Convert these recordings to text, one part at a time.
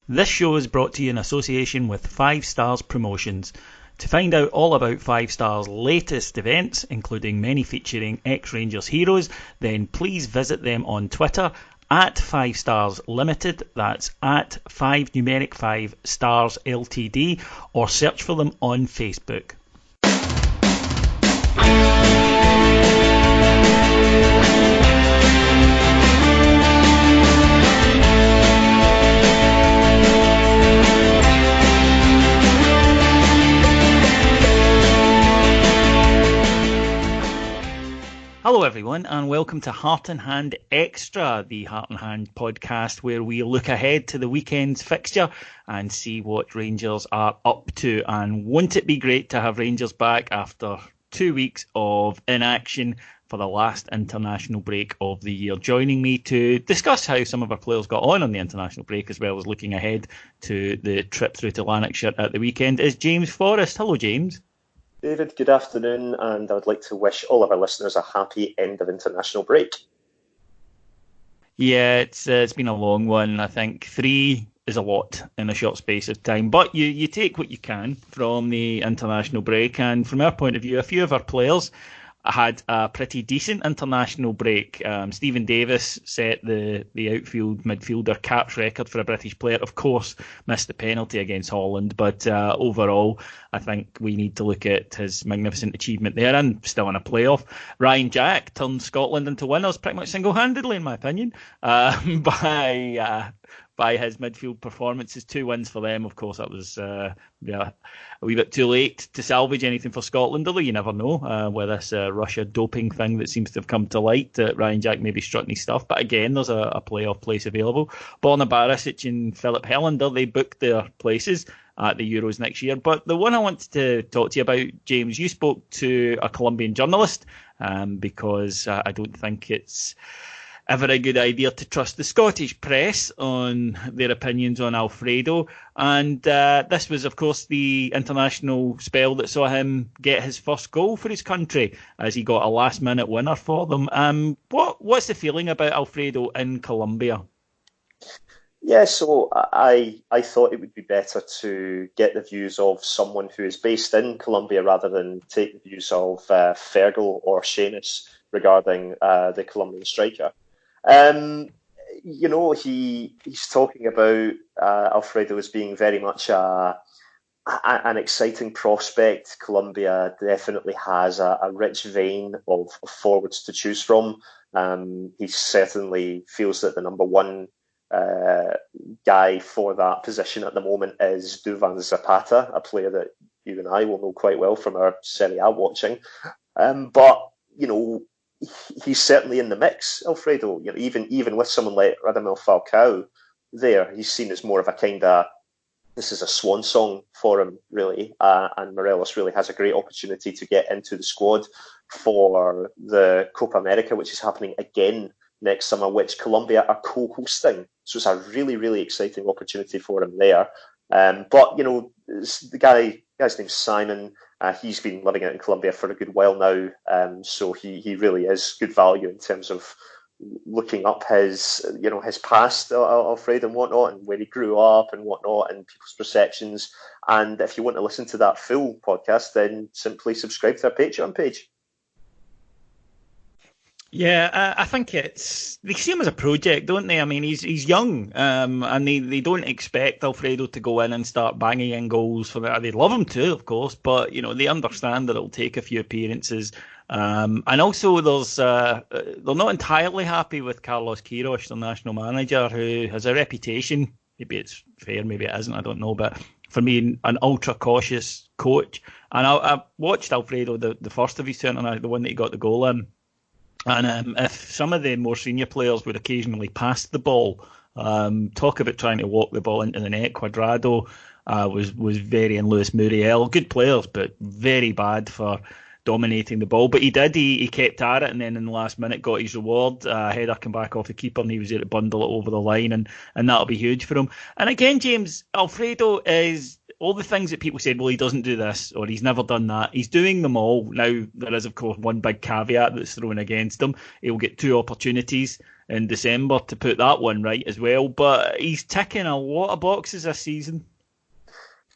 This show is brought to you in association with 5 Stars Promotions. To find out all about 5 Stars' latest events, including many featuring ex-Rangers heroes, then please visit them on Twitter at 5 Stars Limited, that's at 5 numeric 5 Stars Ltd, or search for them on Facebook. Hello everyone and welcome to Heart and Hand Extra, the Heart and Hand podcast where we look ahead to the weekend's fixture and see what Rangers are up to. And won't it be great to have Rangers back after 2 weeks of inaction for the last international break of the year. Joining me to discuss how some of our players got on the international break as well as looking ahead to the trip through to Lanarkshire at the weekend is James Forrest. Hello James. David, good afternoon, and I would like to wish all of our listeners a happy end of international break. Yeah, it's been a long one. I think 3 is a lot in a short space of time, but you take what you can from the international break, and from our point of view, a few of our players had a pretty decent international break. Stephen Davis set the outfield midfielder caps record for a British player. Of course, missed the penalty against Holland, but overall, I think we need to look at his magnificent achievement there and still in a playoff. Ryan Jack turned Scotland into winners pretty much single-handedly, in my opinion, by his midfield performances. 2 wins for them. Of course, that was a wee bit too late to salvage anything for Scotland, although you never know with this Russia doping thing that seems to have come to light. Ryan Jack maybe strutting his stuff, but again, there's a playoff place available. Borna Barisic and Philip Helander, they booked their places at the Euros next year. But the one I wanted to talk to you about, James, you spoke to a Colombian journalist because I don't think it's ever a good idea to trust the Scottish press on their opinions on Alfredo. And this was, of course, the international spell that saw him get his first goal for his country as he got a last-minute winner for them. What's the feeling about Alfredo in Colombia? Yeah, so I thought it would be better to get the views of someone who is based in Colombia rather than take the views of Fergal or Seamus regarding the Colombian striker. He's talking about Alfredo as being very much an exciting prospect. Colombia definitely has a rich vein of forwards to choose from. He certainly feels that the number one guy for that position at the moment is Duvan Zapata, a player that you and I will know quite well from our Serie A watching. But he's certainly in the mix, Alfredo. Even with someone like Radamel Falcao there, he's seen as more of a kind of, this is a swan song for him, really. And Morelos really has a great opportunity to get into the squad for the Copa America, which is happening again next summer, which Colombia are co-hosting. So it's a really, really exciting opportunity for him there. But the guy's name's Simon. He's been living out in Colombia for a good while now. So he really is good value in terms of looking up his past, Alfredo and whatnot, and where he grew up and whatnot, and people's perceptions. And if you want to listen to that full podcast, then simply subscribe to our Patreon page. Yeah, I think they see him as a project, don't they? I mean, he's young, and they don't expect Alfredo to go in and start banging in goals for that. They'd love him to, of course, but they understand that it'll take a few appearances. And also, they're not entirely happy with Carlos Queiroz, the national manager, who has a reputation. Maybe it's fair, maybe it isn't. I don't know, but for me, an ultra cautious coach. And I watched Alfredo the first of his tournament, the one that he got the goal in. And if some of the more senior players would occasionally pass the ball, talk about trying to walk the ball into the net. Cuadrado was very, and Luis Muriel, good players, but very bad for dominating the ball. But he did, he kept at it, and then in the last minute got his reward. Header come back off the keeper, and he was able to bundle it over the line, and that'll be huge for him. And again, James, Alfredo is all the things that people said, well, he doesn't do this, or he's never done that. He's doing them all. Now, there is, of course, one big caveat that's thrown against him. He'll get 2 opportunities in December to put that one right as well. But he's ticking a lot of boxes this season.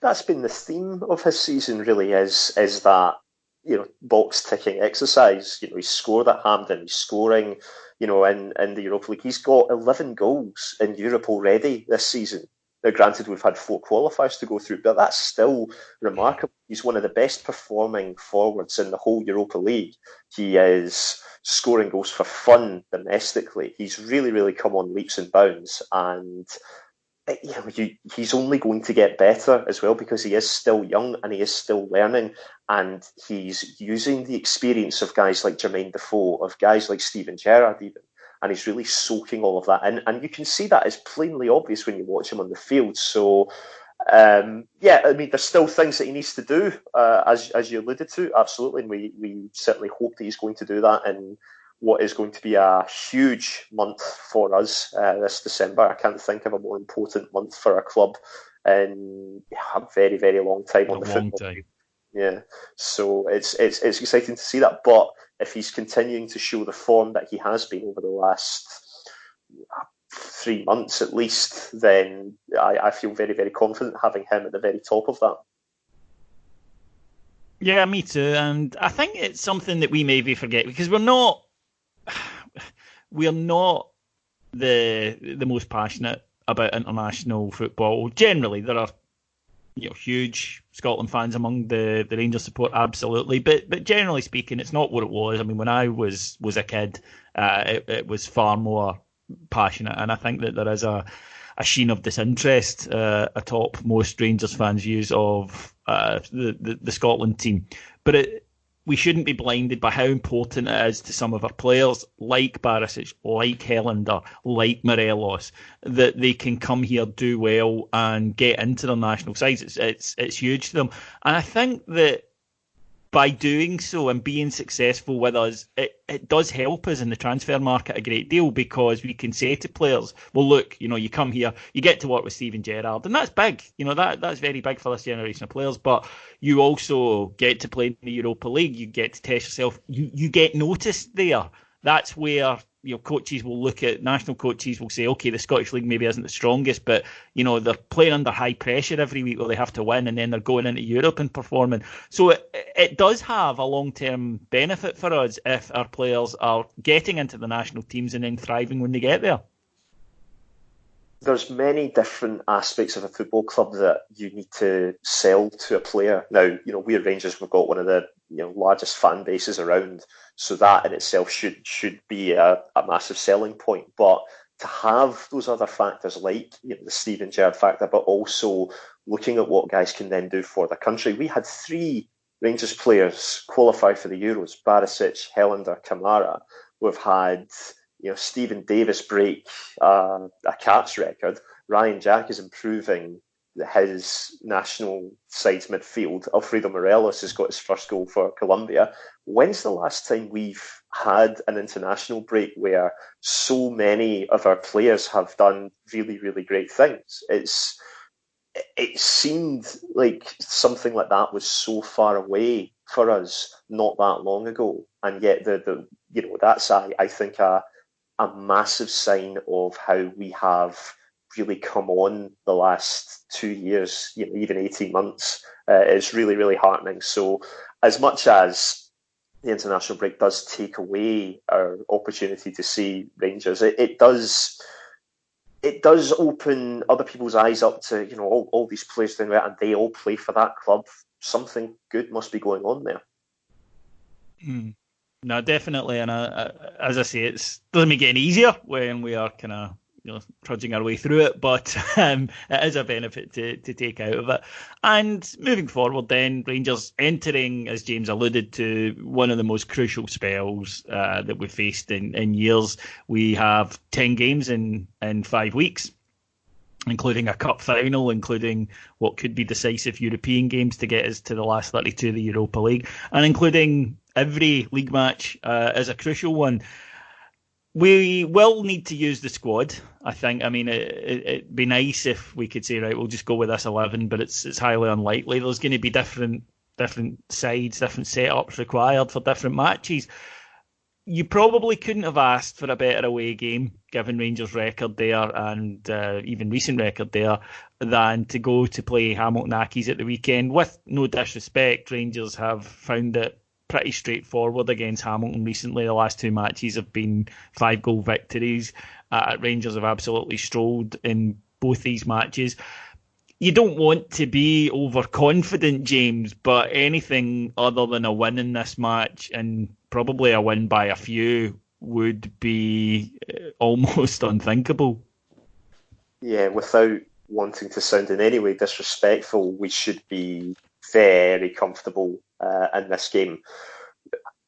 That's been the theme of his season, really, is that box ticking exercise. He's scored at Hampden, he's scoring, in the Europa League. He's got 11 goals in Europe already this season. Now, granted, we've had 4 qualifiers to go through, but that's still remarkable. He's one of the best performing forwards in the whole Europa League. He is scoring goals for fun domestically. He's really, really come on leaps and bounds, and he's only going to get better as well because he is still young and he is still learning, and he's using the experience of guys like Jermaine Defoe, of guys like Steven Gerrard even, and he's really soaking all of that in, and you can see that is plainly obvious when you watch him on the field. So there's still things that he needs to do, as you alluded to, absolutely, and we certainly hope that he's going to do that in what is going to be a huge month for us this December. I can't think of a more important month for our club in a very, very long time on the football. Time. Yeah, so it's exciting to see that. But if he's continuing to show the form that he has been over the last 3 months at least, then I feel very, very confident having him at the very top of that. Yeah, me too. And I think it's something that we maybe forget because we're not the most passionate about international football. Generally, there are huge Scotland fans among the Rangers support, absolutely. But generally speaking, it's not what it was. I mean, when I was a kid, it was far more passionate, and I think that there is a sheen of disinterest atop most Rangers fans' views of the Scotland team. But we shouldn't be blinded by how important it is to some of our players, like Barisic, like Helander, like Morelos, that they can come here, do well, and get into their national sides. It's huge to them. And I think that by doing so and being successful with us, it does help us in the transfer market a great deal, because we can say to players, well, look, you come here, you get to work with Steven Gerrard, and that's big. That's very big for this generation of players, but you also get to play in the Europa League, you get to test yourself, you get noticed there. That's where coaches will look at, national coaches will say, okay, the Scottish League maybe isn't the strongest, but they're playing under high pressure every week where they have to win, and then they're going into Europe and performing. So it does have a long-term benefit for us if our players are getting into the national teams and then thriving when they get there. There's many different aspects of a football club that you need to sell to a player. Now, we at Rangers, we've got one of the largest fan bases around, so that in itself should be a massive selling point. But to have those other factors like the Steven Gerrard factor, but also looking at what guys can then do for the country. We had 3 Rangers players qualify for the Euros: Barisic, Helander, Kamara. We've had Stephen Davis break a caps record. Ryan Jack is improving his national side's midfield. Alfredo Morelos has got his first goal for Colombia. When's the last time we've had an international break where so many of our players have done really, really great things? It seemed like something like that was so far away for us not that long ago, and yet that's I think a massive sign of how we have really come on the last 2 years, even 18 months. It's really, really heartening. So as much as the international break does take away our opportunity to see Rangers, it does open other people's eyes up to, all these players doing that, and they all play for that club. Something good must be going on there. No, definitely, and as I say, it doesn't make it any easier when we are kind of trudging our way through it, but it is a benefit to take out of it. And moving forward, then Rangers entering, as James alluded to, one of the most crucial spells that we've faced in years. We have 10 games in 5 weeks, including a cup final, including what could be decisive European games to get us to the last 32 of the Europa League, and including every league match as a crucial one. We will need to use the squad, I think. I mean, it'd be nice if we could say, right, we'll just go with this 11, but it's highly unlikely. There's going to be different sides, different setups required for different matches. you probably couldn't have asked for a better away game, given Rangers' record there and even recent record there, than to go to play Hamilton Accies at the weekend. With no disrespect, Rangers have found it pretty straightforward against Hamilton recently. The last two matches have been 5-goal victories. Rangers have absolutely strolled in both these matches. You don't want to be overconfident, James, but anything other than a win in this match, and probably a win by a few, would be almost unthinkable. Yeah, without wanting to sound in any way disrespectful, we should be very comfortable in this game.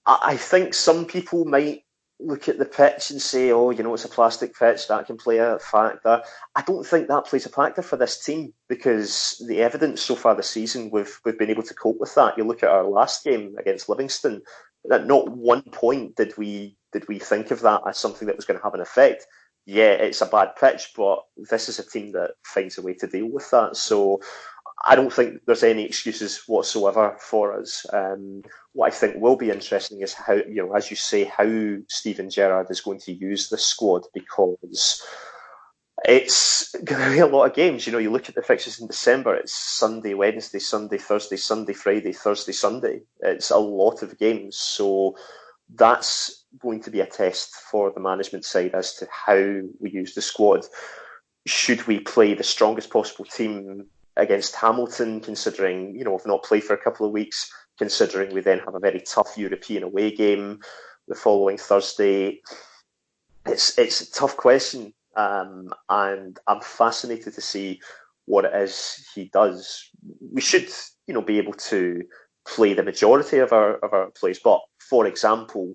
I think some people might look at the pitch and say, oh, it's a plastic pitch, that can play a factor. I don't think that plays a factor for this team because the evidence so far this season, we've been able to cope with that. You look at our last game against Livingston, at not one point did we think of that as something that was going to have an effect. Yeah, it's a bad pitch, but this is a team that finds a way to deal with that. So I don't think there's any excuses whatsoever for us. What I think will be interesting is how, as you say, how Steven Gerrard is going to use this squad, because it's going to be a lot of games. You look at the fixtures in December, it's Sunday, Wednesday, Sunday, Thursday, Sunday, Friday, Thursday, Sunday. It's a lot of games. So that's going to be a test for the management side as to how we use the squad. Should we play the strongest possible team against Hamilton, considering, we've not played for a couple of weeks, considering we then have a very tough European away game the following Thursday? It's a tough question, and I'm fascinated to see what it is he does. We should, be able to play the majority of our plays, but for example,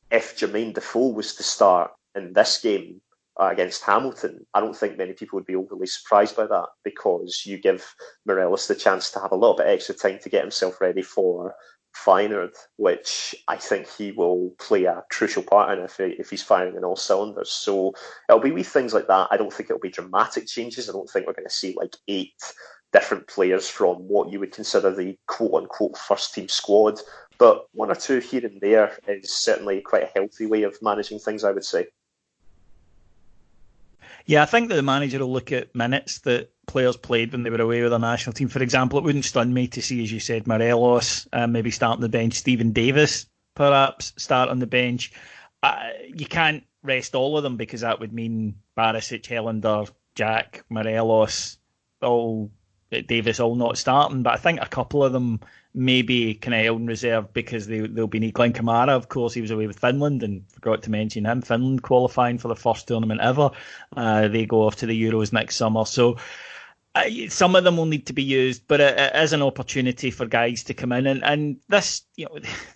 if Jermaine Defoe was to start in this game against Hamilton, I don't think many people would be overly surprised by that, because you give Morelos the chance to have a little bit extra time to get himself ready for Feyenoord, which I think he will play a crucial part in if he's firing in all cylinders. So it'll be wee things like that. I don't think it'll be dramatic changes. I don't think we're going to see like 8 different players from what you would consider the quote-unquote first-team squad, but 1 or 2 here and there is certainly quite a healthy way of managing things, I would say. Yeah, I think that the manager will look at minutes that players played when they were away with their national team. For example, it wouldn't stun me to see, as you said, Morelos maybe start on the bench, Stephen Davis perhaps start on the bench. You can't rest all of them, because that would mean Barisic, Helander, Jack, Morelos, Davis all not starting. But I think a couple of them maybe kind of held in reserve because they'll be neat. Glenn Kamara, of course, he was away with Finland, and forgot to mention him. Finland qualifying for the first tournament ever. They go off to the Euros next summer. So some of them will need to be used, but it is an opportunity for guys to come in. And this,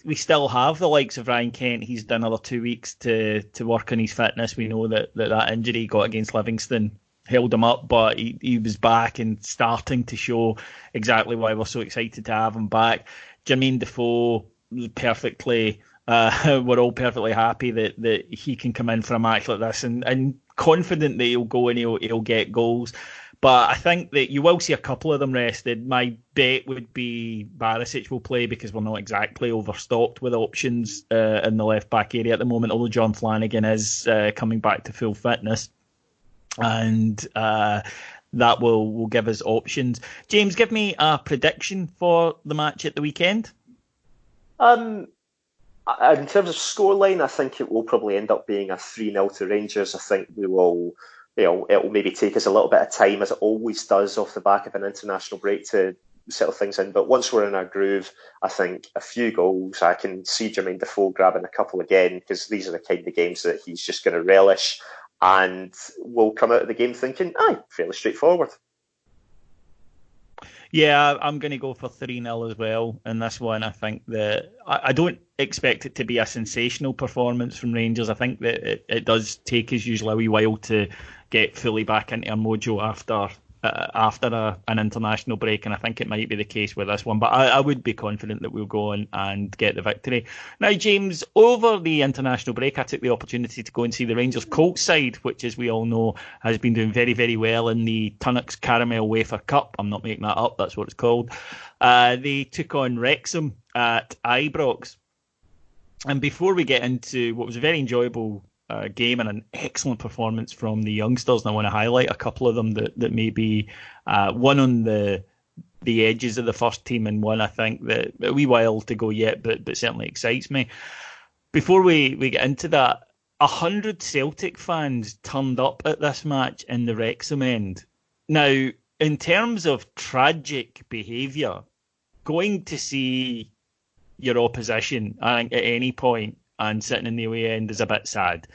we still have the likes of Ryan Kent. He's done another 2 weeks to work on his fitness. We know that injury he got against Livingston held him up, but he was back and starting to show exactly why we're so excited to have him back. Jermaine Defoe, perfectly, we're all perfectly happy that he can come in for a match like this, and confident that he'll go and he'll get goals. But I think that you will see a couple of them rested. My bet would be Barisic will play, because we're not exactly overstocked with options in the left back area at the moment, although John Flanagan is coming back to full fitness. And that will give us options. James, give me a prediction for the match at the weekend. In terms of scoreline, I think it will probably end up being a 3-0 to Rangers. I think we will, it will maybe take us a little bit of time, as it always does off the back of an international break, to settle things in. But once we're in our groove, I think a few goals. I can see Jermaine Defoe grabbing a couple again, because these are the kind of games that he's just going to relish. And we'll come out of the game thinking, fairly straightforward. Yeah, I'm going to go for 3-0 as well in this one. I think that I don't expect it to be a sensational performance from Rangers. I think that it does take us usually a wee while to get fully back into our mojo after an international break, and I think it might be the case with this one. But I would be confident that we'll go on and get the victory. Now, James, over the international break, I took the opportunity to go and see the Rangers Colts side, which, as we all know, has been doing very, very well in the Tunnocks Caramel Wafer Cup. I'm not making that up, that's what it's called. They took on Wrexham at Ibrox. And before we get into what was a very enjoyable game and an excellent performance from the youngsters, and I want to highlight a couple of them that may be one on the edges of the first team and one I think that a wee while to go yet, but certainly excites me. Before we get into that, 100 Celtic fans turned up at this match in the Wrexham end. Now, in terms of tragic behaviour, going to see your opposition, I think, at any point and sitting in the away end is a bit sad.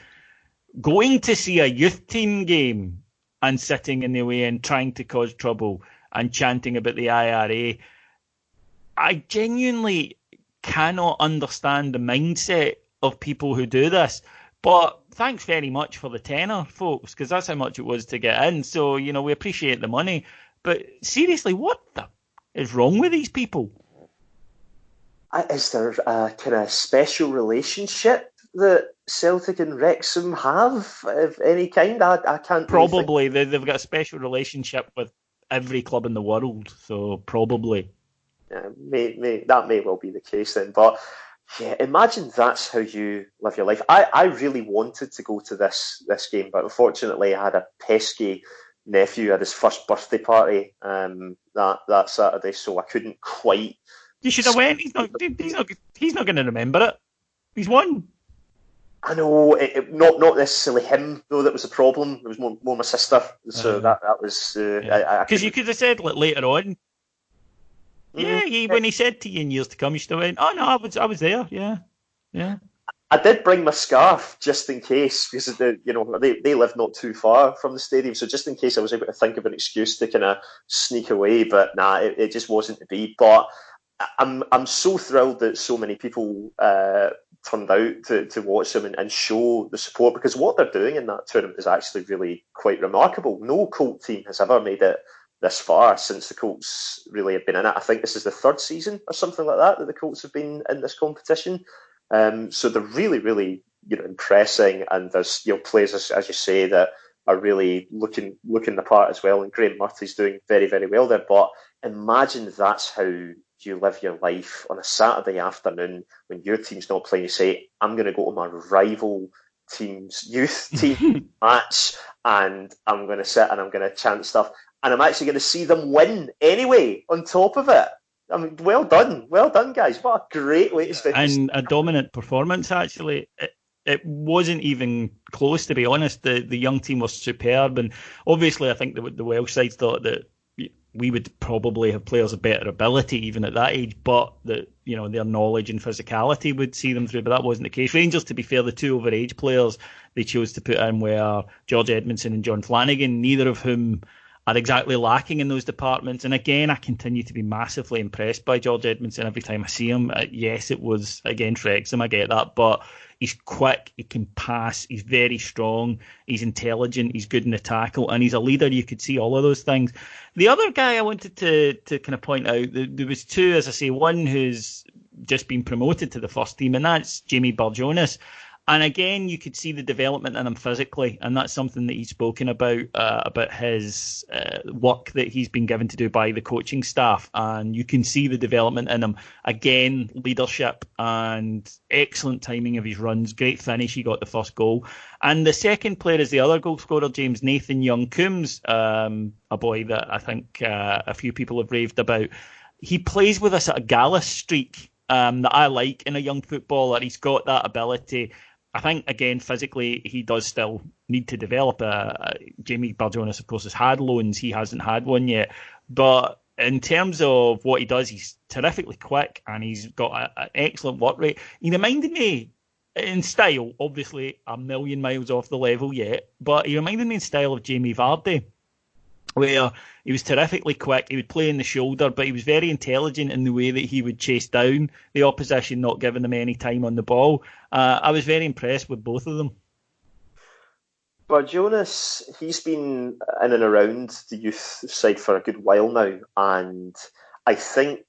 Going to see a youth team game and sitting in the away end trying to cause trouble and chanting about the IRA, I genuinely cannot understand the mindset of people who do this. But thanks very much for the tenner, folks, because that's how much it was to get in. So, we appreciate the money. But seriously, what the is wrong with these people? Is there a kind of special relationship that Celtic and Wrexham have of any kind? I can't probably really they've got a special relationship with every club in the world, so probably. Yeah, that may well be the case then, but yeah, imagine that's how you live your life. I really wanted to go to this game, but unfortunately I had a pesky nephew at his first birthday party that Saturday, so I couldn't quite. You should have went. He's not going to remember it. He's won. I know, not necessarily him though. That was the problem. It was more my sister. So that was because you could have said later on. When he said to you in years to come, you should have went, "Oh no, I was there." Yeah. I did bring my scarf just in case because they live not too far from the stadium, so just in case I was able to think of an excuse to kind of sneak away. But nah, it just wasn't to be. But I'm so thrilled that so many people turned out to watch them and show the support, because what they're doing in that tournament is actually really quite remarkable. No Colt team has ever made it this far since the Colts really have been in it. I think this is the third season or something like that the Colts have been in this competition. So they're really, really impressing, and there's players as you say that are really looking the part as well. And Graham Murphy's doing very, very well there. But imagine that's how you live your life on a Saturday afternoon when your team's not playing. You say, I'm going to go to my rival team's youth team match and I'm going to sit and I'm going to chant stuff. And I'm actually going to see them win anyway on top of it. I mean, well done, guys. What a great way to spend. And a dominant performance, actually. It wasn't even close, to be honest. The young team was superb. And obviously, I think the Welsh side thought that we would probably have players of better ability even at that age, but that their knowledge and physicality would see them through. But that wasn't the case. Rangers, to be fair, the two overage players they chose to put in were George Edmondson and John Flanagan, neither of whom are exactly lacking in those departments. And again, I continue to be massively impressed by George Edmondson every time I see him. Yes, it was against Wrexham, I get that, but he's quick, he can pass, he's very strong, he's intelligent, he's good in the tackle, and he's a leader. You could see all of those things. The other guy I wanted to kind of point out, there was two, as I say, one who's just been promoted to the first team, and that's Jamie Barjonas. And again, you could see the development in him physically, and that's something that he's spoken about his work that he's been given to do by the coaching staff. And you can see the development in him. Again, leadership and excellent timing of his runs. Great finish. He got the first goal. And the second player is the other goal scorer, James Nathan Young-Coombs, a boy that I think a few people have raved about. He plays with us at a gallus streak that I like in a young footballer. He's got that ability. I think, again, physically, he does still need to develop. Jamie Barjonas, of course, has had loans. He hasn't had one yet. But in terms of what he does, he's terrifically quick and he's got an excellent work rate. He reminded me in style, obviously a million miles off the level yet, but he reminded me in style of Jamie Vardy, where he was terrifically quick, he would play in the shoulder, but he was very intelligent in the way that he would chase down the opposition, not giving them any time on the ball. I was very impressed with both of them. But Jonas, he's been in and around the youth side for a good while now, and I think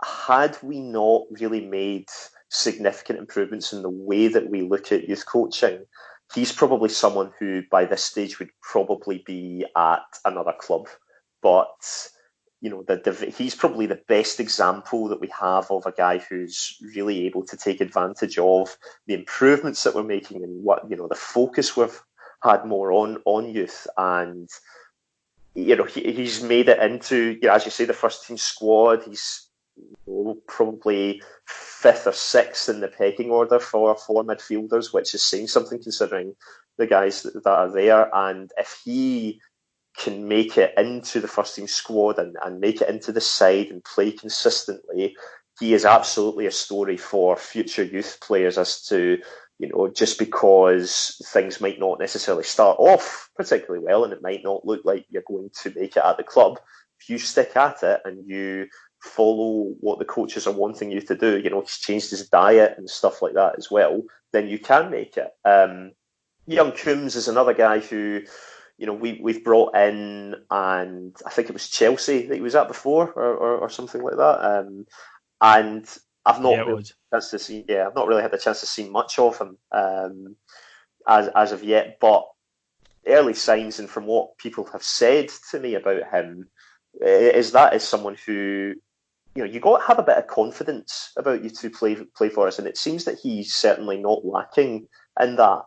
had we not really made significant improvements in the way that we look at youth coaching, he's probably someone who by this stage would probably be at another club. But he's probably the best example that we have of a guy who's really able to take advantage of the improvements that we're making and the focus we've had more on youth. And he's made it into, as you say, the first team squad. He's probably fifth or sixth in the pecking order for midfielders, which is saying something considering the guys that are there. And if he can make it into the first team squad and make it into the side and play consistently, he is absolutely a story for future youth players as to, just because things might not necessarily start off particularly well and it might not look like you're going to make it at the club, if you stick at it and you follow what the coaches are wanting you to do, he's changed his diet and stuff like that as well, then you can make it. Young Coombs is another guy who, we've brought in, and I think it was Chelsea that he was at before, or something like that. And I've not really had the chance to see much of him as of yet. But early signs, and from what people have said to me about him, is someone who, you got to have a bit of confidence about you to play for us, and it seems that he's certainly not lacking in that.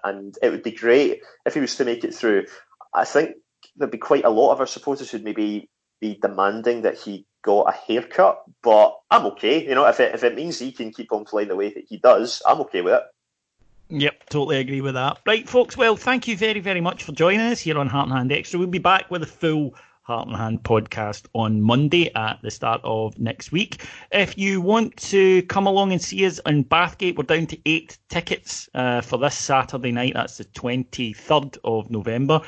And it would be great if he was to make it through. I think there'd be quite a lot of our supporters who'd maybe be demanding that he got a haircut, but I'm okay. If it means he can keep on playing the way that he does, I'm okay with it. Yep, totally agree with that. Right, folks, well, thank you very, very much for joining us here on Heart and Hand Extra. We'll be back with a full Heart and Hand podcast on Monday at the start of next week. If you want to come along and see us in Bathgate, we're down to 8 tickets for this Saturday night. That's the 23rd of November.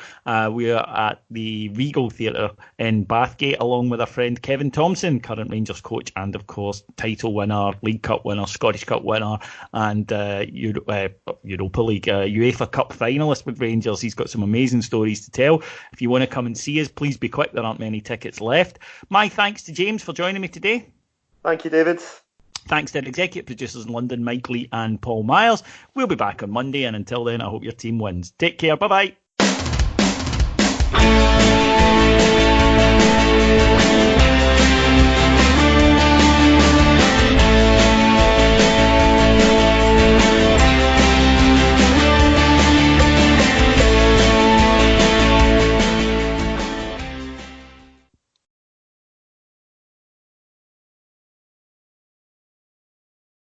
We are at the Regal Theatre in Bathgate, along with our friend Kevin Thompson, current Rangers coach, and of course title winner, League Cup winner, Scottish Cup winner, and Europa League, UEFA Cup finalist with Rangers. He's got some amazing stories to tell. If you want to come and see us, please be quick. There aren't many tickets left. My thanks to James for joining me today. Thank you, David. Thanks to our executive producers in London, Mike Lee and Paul Miles. We'll be back on Monday, and until then, I hope your team wins. Take care. Bye-bye.